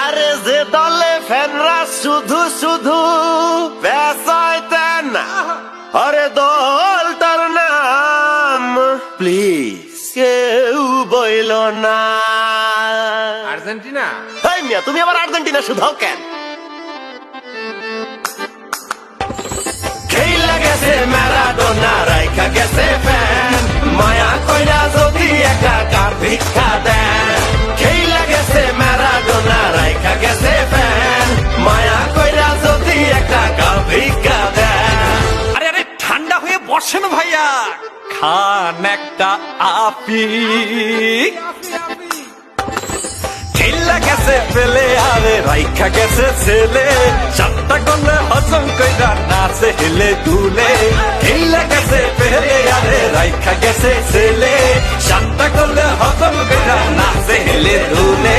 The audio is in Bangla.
আরে যে দলে ফ্যানরা শুধু শুধু বেসাইতেন, আরে দলটার নাম প্লিজ কেউ বইল না। আর্জেন্টিনা। এই মিয়া, তুমি আবার আর্জেন্টিনা শুধাও কেন? খেইলা গেছে ম্যারাডোনা, রাইখা গেছে ফ্যান, মায়া কইরা যদি একা ভিক্ষা দেন। খেইলা গেছে ম্যারাডোনা, রাইখা গেছে ফ্যান, মায়া কইরা যদি একা ভিক্ষা দেন। আরে আরে ঠান্ডা হয়ে বসেন ভাইয়া, খান একটা আপি। খেলা গেছে পেলে আরে রাইখা গেছে ছেলে, চারটা করলে হজম কইরা নাচে হেলে দুলে। খেলা গেছে পেলে আরে রাইখা গেছে ছেলে, চারটা করলে হজম কইরা নাচে হেলে দুলে।